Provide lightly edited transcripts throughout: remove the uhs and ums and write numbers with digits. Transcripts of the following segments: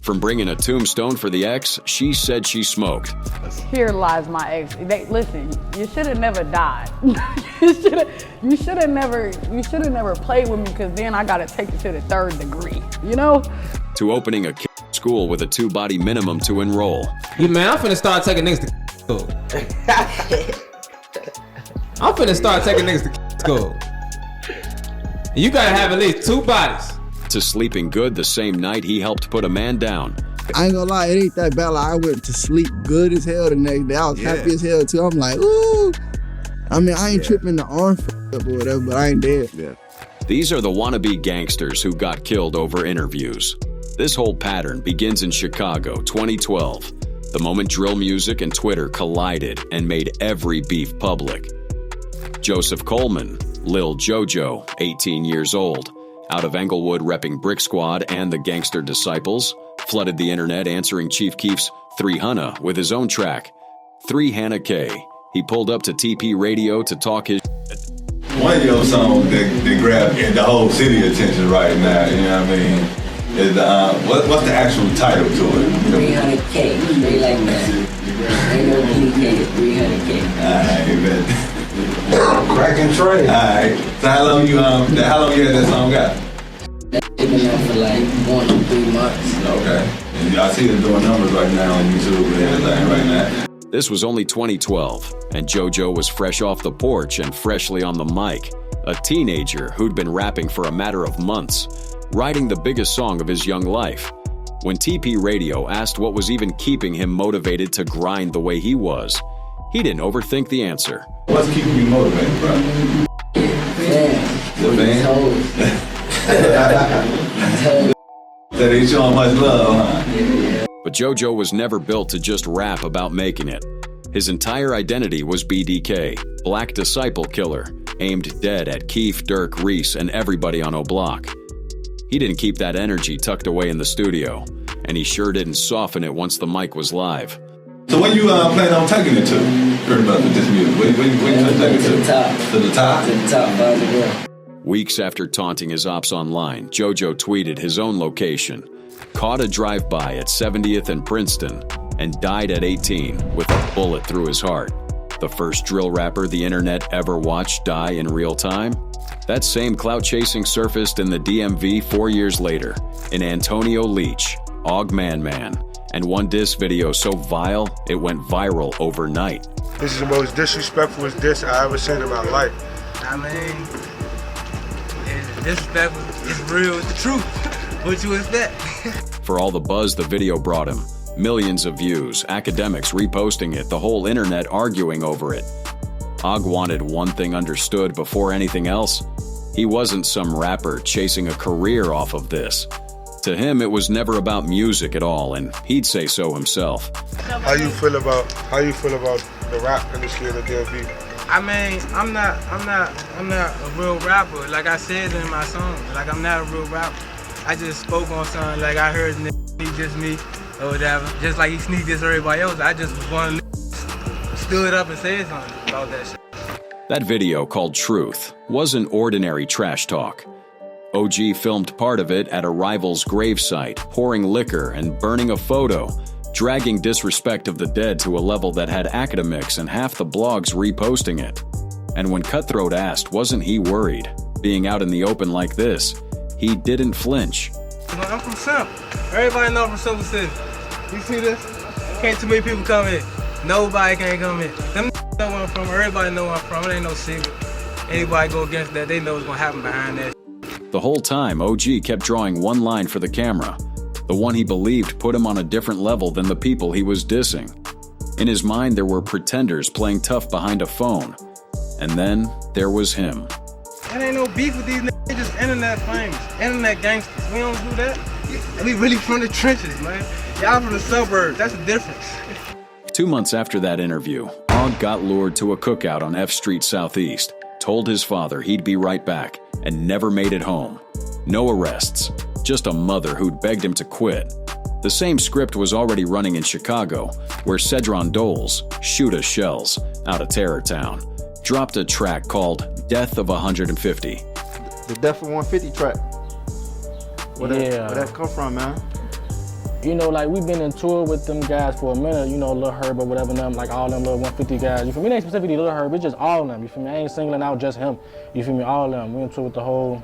From bringing a tombstone for the ex she said she smoked. Here lies my ex. Listen, you should have never died. you should have never played with me, because then I gotta take it to the 3rd degree, you know? To opening a school with a 2-body minimum to enroll. Yeah, man, I'm finna start taking niggas to school. I'm finna start taking niggas to school. And you gotta have at least 2 bodies. To sleeping good the same night he helped put a man down. I ain't gonna lie, it ain't that bad. Like, I went to sleep good as hell the next day. I was happy as hell too. I'm like, ooh. I mean, I ain't tripping the arm up or whatever, but I ain't dead. Yeah. These are the wannabe gangsters who got killed over interviews. This whole pattern begins in Chicago, 2012, the moment drill music and Twitter collided and made every beef public. Joseph Coleman, Lil Jojo, 18 years old, out of Englewood repping Brick Squad and the Gangster Disciples, flooded the internet answering Chief Keef's 300 with his own track, 3 Hannah K. He pulled up to TP Radio to talk his shit. One of your songs that grabbed the whole city attention right now, you know what I mean, is what's the actual title to it? 300K, straight like that. Ain't no PK, 300K. Alright, man. Cracking trade. Alright. So how long you had that song got? That's been out for like 1 to 3 months. Okay. And I see them doing numbers right now on YouTube and everything right now. This was only 2012, and JoJo was fresh off the porch and freshly on the mic, a teenager who'd been rapping for a matter of months, writing the biggest song of his young life. When TP Radio asked what was even keeping him motivated to grind the way he was, he didn't overthink the answer. What's keeping you motivated, bro? The band? That ain't showing much love, huh? But JoJo was never built to just rap about making it. His entire identity was BDK, Black Disciple Killer, aimed dead at Keef, Dirk, Reese, and everybody on O-Block. He didn't keep that energy tucked away in the studio, and he sure didn't soften it once the mic was live. So when you plan on taking it to, pretty much with this music? When you plan to take it to? To the top. To the top? To the top, by the girl. Weeks after taunting his ops online, JoJo tweeted his own location, caught a drive-by at 70th and Princeton, and died at 18 with a bullet through his heart. The first drill rapper the internet ever watched die in real time? That same clout-chasing surfaced in the DMV 4 years later, in Antonio Leach, Og Man Man, and one diss video so vile it went viral overnight. This is the most disrespectful diss I ever seen in my life. I mean, it's disrespectful, it's real, it's the truth. What you expect? For all the buzz the video brought him, millions of views, academics reposting it, the whole internet arguing over it. Og wanted one thing understood before anything else. He wasn't some rapper chasing a career off of this. To him, it was never about music at all, and he'd say so himself. How you feel about the rap industry in the DMV? I mean, I'm not a real rapper. Like I said in my song, like I'm not a real rapper. I just spoke on something, like I heard he just me or whatever. Just like he sneaked this everybody else. I just was one stood up and said something about that shit. That video, called Truth, wasn't ordinary trash talk. OG filmed part of it at a rival's gravesite, pouring liquor and burning a photo, dragging disrespect of the dead to a level that had academics and half the blogs reposting it. And when Cutthroat asked, wasn't he worried, being out in the open like this, he didn't flinch. I'm from Simp. Everybody know I'm from Silver City. You see this? Can't too many people come in. Nobody can't come in. Them know where I'm from. Everybody know where I'm from. It ain't no secret. Anybody go against that, they know what's gonna happen behind that. The whole time, OG kept drawing one line for the camera, the one he believed put him on a different level than the people he was dissing. In his mind, there were pretenders playing tough behind a phone. And then there was him. There ain't no beef with these niggas, they just internet famous, internet gangsters. We don't do that. We really from the trenches, man. Y'all from the suburbs, that's the difference. 2 months after that interview, Og got lured to a cookout on F Street Southeast, told his father he'd be right back, and never made it home. No arrests, just a mother who'd begged him to quit. The same script was already running in Chicago, where Cedron Doles, Shoot Us Shells, out of Terror Town, dropped a track called Death of 150. The Death of 150 track. Where that come from, man? You know, like, we've been in tour with them guys for a minute, you know, Lil Herb or whatever, them, like all them little 150 guys. You feel me? It ain't specifically Lil Herb, it's just all of them, you feel me? I ain't singling out just him, you feel me? All of them. We in tour with the whole,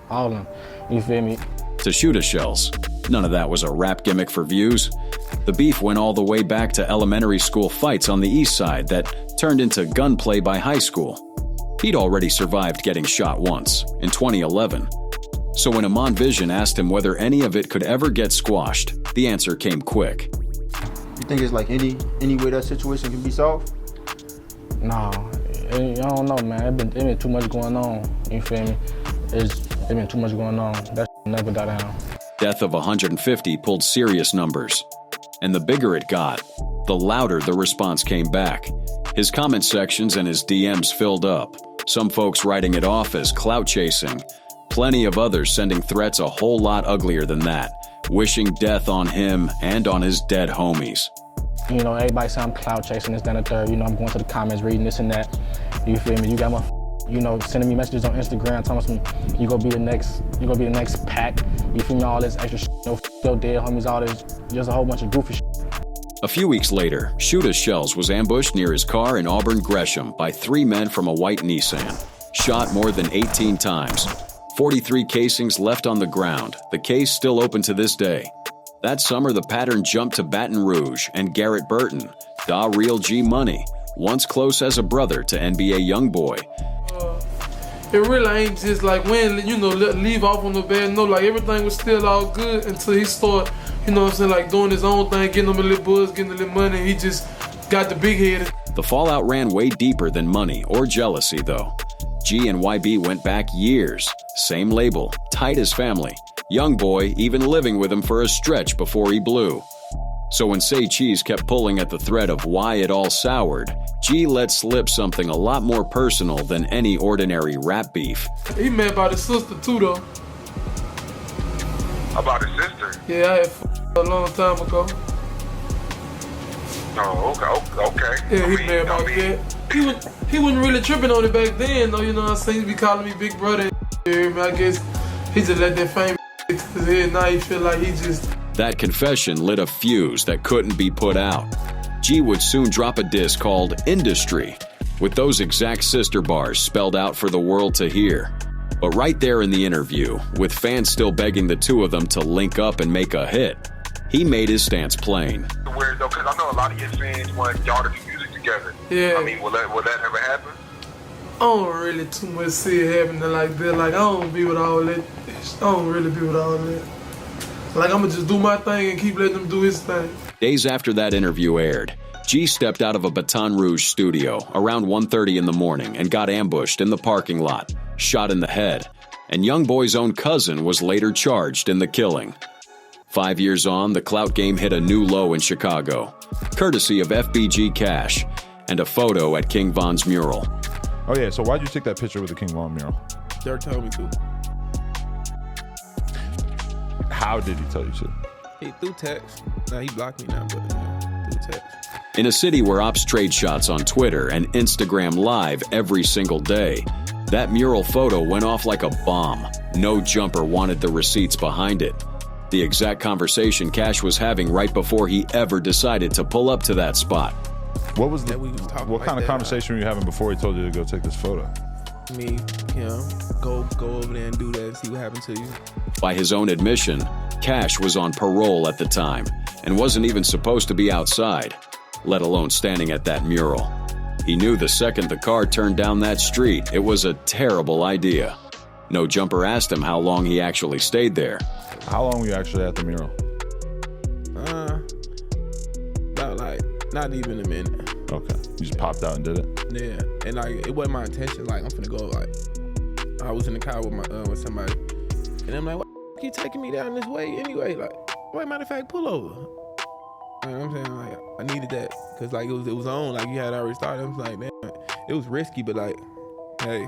all of them, you feel me? To Shoot a Shells, none of that was a rap gimmick for views. The beef went all the way back to elementary school fights on the east side that turned into gunplay by high school. He'd already survived getting shot once, in 2011. So when Amon Vision asked him whether any of it could ever get squashed, the answer came quick. You think it's like any way that situation can be solved? No, I don't know, man. It been too much going on, you feel me? It been too much going on. That never die down. Death of 150 pulled serious numbers. And the bigger it got, the louder the response came back. His comment sections and his DMs filled up, some folks writing it off as clout chasing, plenty of others sending threats a whole lot uglier than that, wishing death on him and on his dead homies. You know, everybody say I'm clout chasing this, that, and the third. You know, I'm going to the comments, reading this and that. You feel me? You got my, you know, sending me messages on Instagram, telling me you gonna be the next pack. You feel me? All this extra shit, you know, your dead homies, all this, just a whole bunch of goofy shit. A few weeks later, Shoot a Shells was ambushed near his car in Auburn, Gresham by 3 men from a white Nissan. Shot more than 18 times. 43 casings left on the ground, the case still open to this day. That summer, the pattern jumped to Baton Rouge and Garrett Burton, Da Real G Money, once close as a brother to NBA Youngboy. It really ain't just like when, you know, leave off on the bad note. Like, everything was still all good until he started, you know what I'm saying, like doing his own thing, getting him a little buzz, getting a little money. He just got the big head. The fallout ran way deeper than money or jealousy, though. G and YB went back years. Same label, tight as family. Youngboy even living with him for a stretch before he blew. So when Say Cheese kept pulling at the thread of why it all soured, G let slip something a lot more personal than any ordinary rap beef. He mad about his sister too, though. About his sister? Yeah, I had a long time ago. Oh, okay. Yeah, he mad about that. He wasn't really tripping on it back then, though, you know what I'm saying? He be calling me big brother and I guess he just let that fame get to his head. Now he feel like he just... That confession lit a fuse that couldn't be put out. G would soon drop a diss called Industry, with those exact sister bars spelled out for the world to hear. But right there in the interview, with fans still begging the two of them to link up and make a hit, he made his stance plain. Weird though, because I know a lot of your fans want y'all to do music together. Yeah. I mean, will that ever happen? I don't really too much see it happening like that. Like, I don't be with all that. I don't really be with all that. Like, I'm gonna just do my thing and keep letting him do his thing. Days after that interview aired, G stepped out of a Baton Rouge studio around 1:30 in the morning and got ambushed in the parking lot, shot in the head, and Youngboy's own cousin was later charged in the killing. 5 years on, the clout game hit a new low in Chicago, courtesy of FBG Cash and a photo at King Von's mural. Oh yeah, so why'd you take that picture with the King Von mural? Derek told me to. How did he tell you to? He through text. Now he blocked me now, but yeah, through text. In a city where ops trade shots on Twitter and Instagram Live every single day, that mural photo went off like a bomb. No jumper wanted the receipts behind it. The exact conversation Cash was having right before he ever decided to pull up to that spot. What was what kind of conversation were you having before he told you to go take this photo? Me, go over there and do that and see what happened to you. By his own admission, Cash was on parole at the time and wasn't even supposed to be outside, let alone standing at that mural. He knew the second the car turned down that street, it was a terrible idea. No jumper asked him how long he actually stayed there. How long were you actually at the mural? About like, not even a minute. Okay, you just popped out and did it? Yeah, and like, it wasn't my intention, like, I'm finna go, like, I was in the car with somebody, and I'm like, why you taking me down this way anyway? Like, wait, matter of fact, pull over. You know what I'm saying? Like, I needed that, cause like, it was on, like, you had already started. I was like, man, it was risky, but like, hey,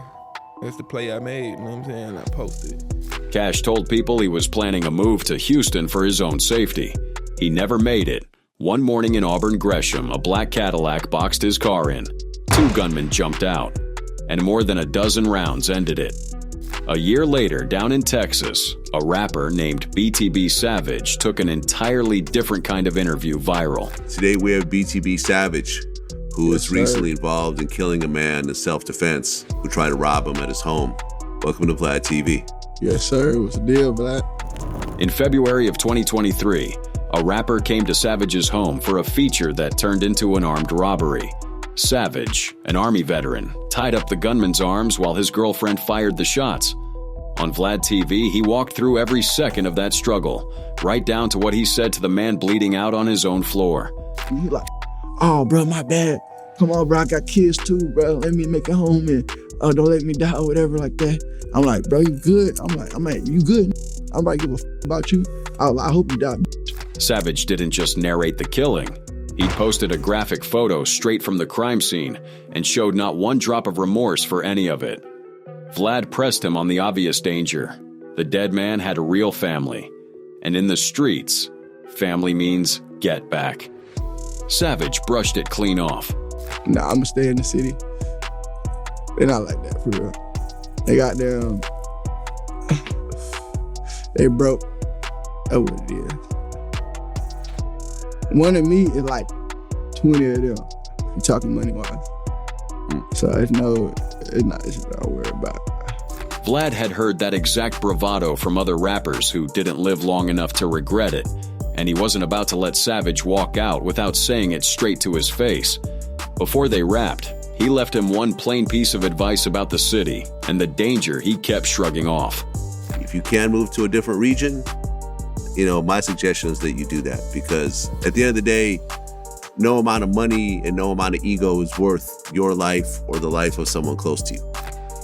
that's the play I made, you know what I'm saying? I posted it. Cash told people he was planning a move to Houston for his own safety. He never made it. One morning in Auburn, Gresham, a black Cadillac boxed his car in. 2 gunmen jumped out, and more than a dozen rounds ended it. A year later, down in Texas, a rapper named BTB Savage took an entirely different kind of interview viral. Today we have BTB Savage, who was recently involved in killing a man in self-defense who tried to rob him at his home. Welcome to Vlad TV. Yes, sir. What's the deal, Vlad? In February of 2023, a rapper came to Savage's home for a feature that turned into an armed robbery. Savage, an Army veteran, tied up the gunman's arms while his girlfriend fired the shots. On Vlad TV, he walked through every second of that struggle, right down to what he said to the man bleeding out on his own floor. He like, oh, bro, my bad. Come on, bro, I got kids too, bro. Let me make it home and don't let me die or whatever like that. I'm like, bro, you good? I'm like, you good? I'm about to give a about you. I hope you die. Savage didn't just narrate the killing. He posted a graphic photo straight from the crime scene and showed not one drop of remorse for any of it. Vlad pressed him on the obvious danger. The dead man had a real family. And in the streets, family means get back. Savage brushed it clean off. Nah, I'ma stay in the city. They're not like that, for real. They got them. They broke. That's what it is. One of me is like 20 of them. You talking money-wise. So it's not worry about. Vlad had heard that exact bravado from other rappers who didn't live long enough to regret it, and he wasn't about to let Savage walk out without saying it straight to his face. Before they rapped, he left him one plain piece of advice about the city and the danger he kept shrugging off. If you can move to a different region, my suggestion is that you do that, because at the end of the day, no amount of money and no amount of ego is worth your life or the life of someone close to you.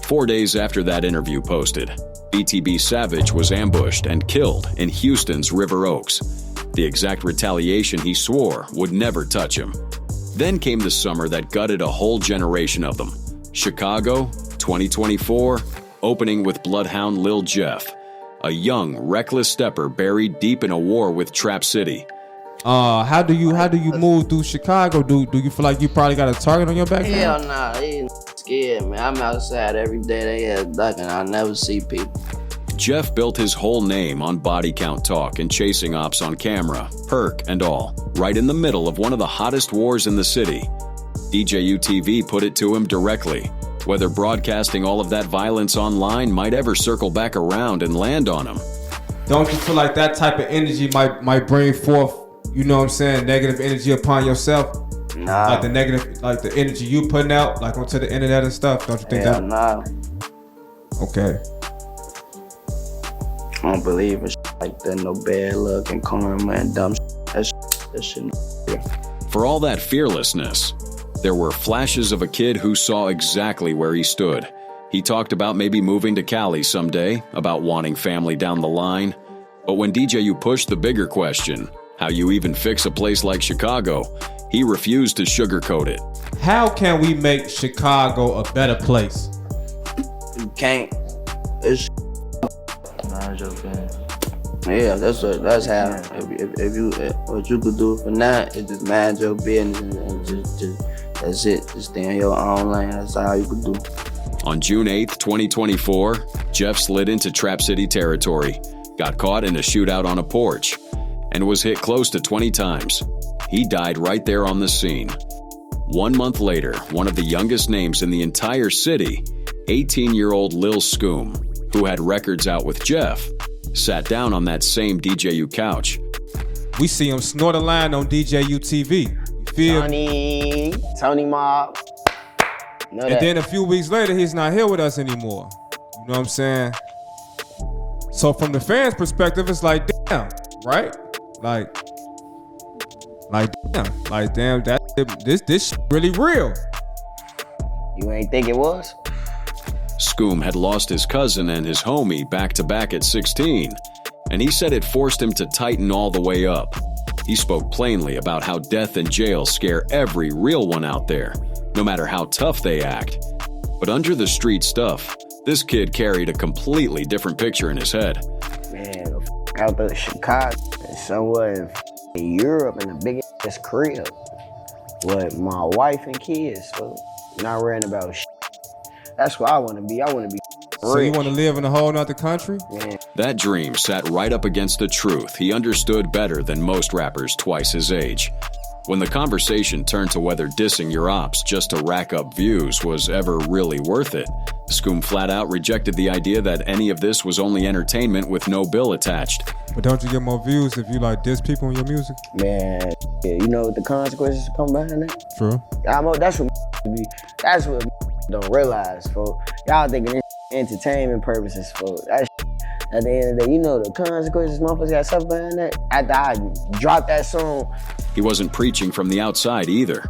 4 days after that interview posted, BTB Savage was ambushed and killed in Houston's River Oaks, the exact retaliation he swore would never touch him. Then came the summer that gutted a whole generation of them. Chicago, 2024, opening with bloodhound Lil Jeff, a young, reckless stepper buried deep in a war with Trap City. How do you move through Chicago? Do you feel like you probably got a target on your back? Hell nah, they ain't scared, man. I'm outside every day. They have ducking. I never see people. Jeff built his whole name on body count talk and chasing ops on camera, perk and all, right in the middle of one of the hottest wars in the city. DJU TV put it to him directly. Whether broadcasting all of that violence online might ever circle back around and land on him. Don't you feel like that type of energy might bring forth, negative energy upon yourself? Nah. Like the negative, like the energy you putting out, like onto the internet and stuff. Don't you think that? Nah. Okay. I don't believe in shit like that. No bad luck and karma and dumb shit. That shit. For all that fearlessness, there were flashes of a kid who saw exactly where he stood. He talked about maybe moving to Cali someday, about wanting family down the line. But when DJU pushed the bigger question, how you even fix a place like Chicago, he refused to sugarcoat it. How can we make Chicago a better place? You can't. It's mind your business. Yeah, that's how. If you what you could do for now is just mind your business and just that's it. Just stay in your own lane. That's all you could do. On June 8th, 2024, Jeff slid into Trap City territory, got caught in a shootout on a porch, and was hit close to 20 times. He died right there on the scene. 1 month later, one of the youngest names in the entire city, 18-year-old Lil Scoom, who had records out with Jeff, sat down on that same DJU couch. We see him snort a line on DJU TV. You feel? Tony Mob. And then a few weeks later, he's not here with us anymore. You know what I'm saying? So from the fans' perspective, it's like, damn, right? Like damn, this shit really real. You ain't think it was? Scoom had lost his cousin and his homie back-to-back at 16, and he said it forced him to tighten all the way up. He spoke plainly about how death and jail scare every real one out there, no matter how tough they act. But under the street stuff, this kid carried a completely different picture in his head. Man, out of Chicago, somewhere in Europe in a big ass crib with my wife and kids, so not worrying about shit. That's what I want to be. I want to be So you want to live in a whole nother country? Yeah. That dream sat right up against the truth he understood better than most rappers twice his age. When the conversation turned to whether dissing your ops just to rack up views was ever really worth it, Scoom flat out rejected the idea that any of this was only entertainment with no bill attached. But don't you get more views if you like diss people in your music? Man, yeah, you know what the consequences come behind that? True. That's what don't realize, folks. Y'all thinking it's entertainment purposes, folks. That at the end of the day, you know the consequences motherfuckers got stuff behind that. After I dropped that song. He wasn't preaching from the outside either.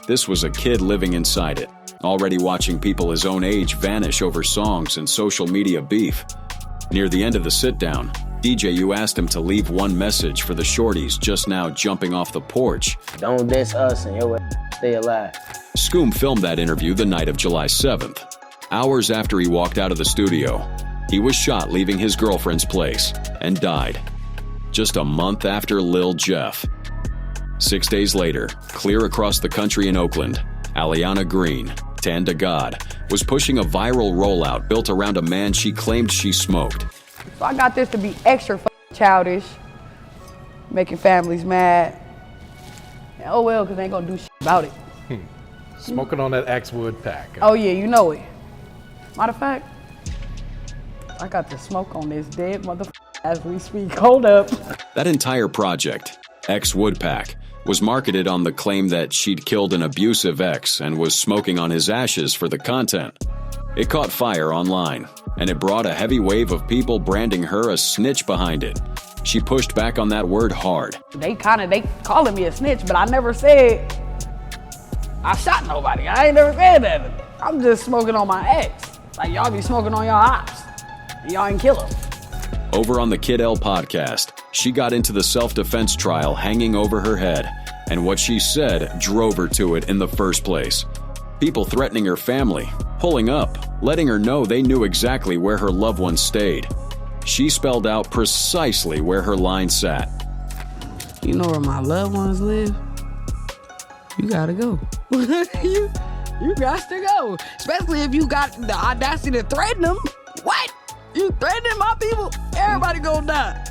This was a kid living inside it, already watching people his own age vanish over songs and social media beef. Near the end of the sit-down, DJU asked him to leave one message for the shorties just now jumping off the porch. Don't diss us and your ass stay alive. Scoom filmed that interview the night of July 7th. Hours after he walked out of the studio, he was shot leaving his girlfriend's place and died. Just a month after Lil Jeff. 6 days later, clear across the country in Oakland, Aliana Green, Tan to God, was pushing a viral rollout built around a man she claimed she smoked. So I got this to be extra childish, making families mad. And oh well, because they ain't gonna do shit about it. Smoking on that X-Wood pack. Oh yeah, you know it. Matter of fact, I got the smoke on this dead motherfucker as we speak. Hold up. That entire project, X Wood Pack, was marketed on the claim that she'd killed an abusive ex and was smoking on his ashes for the content. It caught fire online, and it brought a heavy wave of people branding her a snitch behind it. She pushed back on that word hard. They calling me a snitch, but I never said I shot nobody. I ain't never said that. I'm just smoking on my ex. Like y'all be smoking on your ops. Y'all ain't kill him. Over on the Kid L podcast, she got into the self-defense trial hanging over her head, and what she said drove her to it in the first place. People threatening her family, pulling up, letting her know they knew exactly where her loved ones stayed. She spelled out precisely where her line sat. You know where my loved ones live? You gotta go. you got to go. Especially if you got the audacity to threaten them. What? You threatening my people? Everybody gonna die.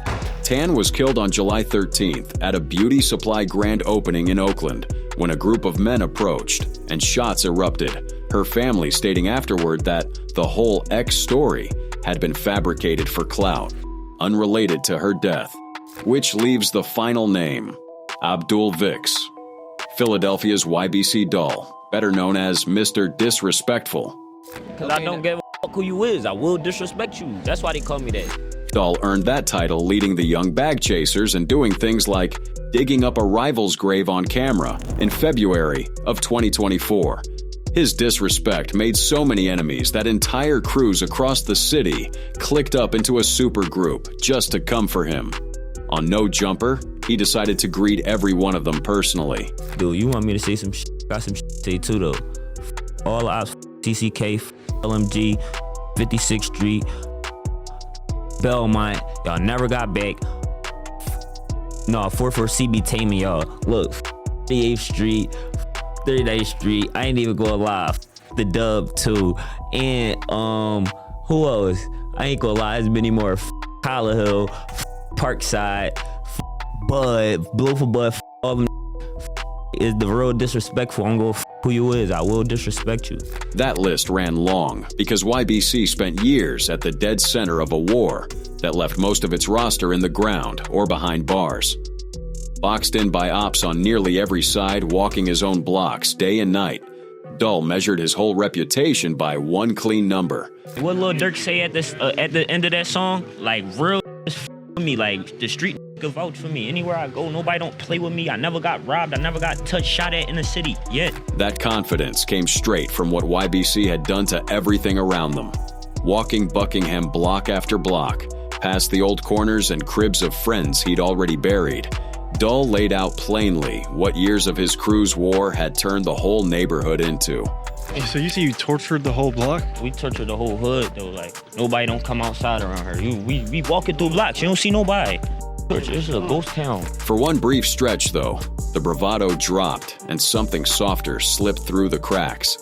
Tan was killed on July 13th at a beauty supply grand opening in Oakland when a group of men approached and shots erupted, her family stating afterward that the whole X story had been fabricated for clout, unrelated to her death, which leaves the final name, Abdul Vix, Philadelphia's YBC doll, better known as Mr. Disrespectful. Because I don't give a fuck who you is. I will disrespect you. That's why they call me that. Doll earned that title leading the young bag chasers and doing things like digging up a rival's grave on camera in February of 2024. His disrespect made so many enemies that entire crews across the city clicked up into a supergroup just to come for him. On No Jumper, he decided to greet every one of them personally. Dude, you want me to say some shit? Got some shit to say too, though. All ops, TCK, LMG, 56th Street, Belmont, y'all never got back. No, 44 CB taming y'all. Look, 38th Street, 39th Street, I ain't even gonna lie. The Dub too. And who else? I ain't gonna lie, it's many more. Collar Hill, Parkside, Bud, Blue for Bud, all them is the real disrespectful. I'm gonna who you is. I will disrespect you. That list ran long because YBC spent years at the dead center of a war that left most of its roster in the ground or behind bars. Boxed in by ops on nearly every side, walking his own blocks day and night, Dull measured his whole reputation by one clean number. What Lil Durk say at the end of that song? Like, real for me. Like, the street could vouch for me. Anywhere I go, nobody don't play with me. I never got robbed. I never got touched, shot at in the city yet. That confidence came straight from what YBC had done to everything around them. Walking Buckingham block after block, past the old corners and cribs of friends he'd already buried, Dull laid out plainly what years of his crew's war had turned the whole neighborhood into. Hey, so you say you tortured the whole block? We tortured the whole hood, though. Like, nobody don't come outside around here. We walking through blocks. You don't see nobody. This is a ghost town. For one brief stretch, though, the bravado dropped and something softer slipped through the cracks.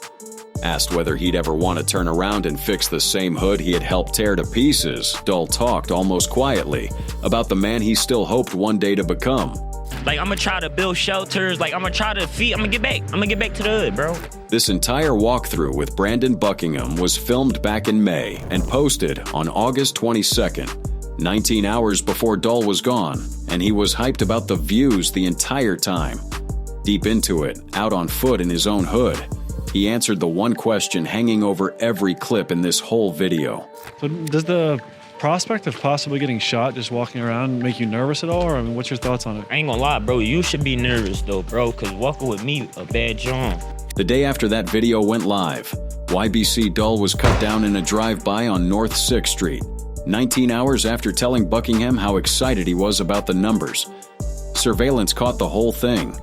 Asked whether he'd ever want to turn around and fix the same hood he had helped tear to pieces, Dull talked almost quietly about the man he still hoped one day to become. Like, I'm gonna try to build shelters. Like, I'm gonna try to feed. I'm gonna get back. I'm gonna get back to the hood, bro. This entire walkthrough with Brandon Buckingham was filmed back in May and posted on August 22nd, 19 hours before Dull was gone, and he was hyped about the views the entire time. Deep into it, out on foot in his own hood, he answered the one question hanging over every clip in this whole video. So does the prospect of possibly getting shot just walking around make you nervous at all? Or I mean, what's your thoughts on it? I ain't gonna lie, bro. You should be nervous though, bro, because walking with me a bad job. The day after that video went live, YBC Dull was cut down in a drive-by on North 6th Street, 19 hours after telling Buckingham how excited he was about the numbers. Surveillance caught the whole thing,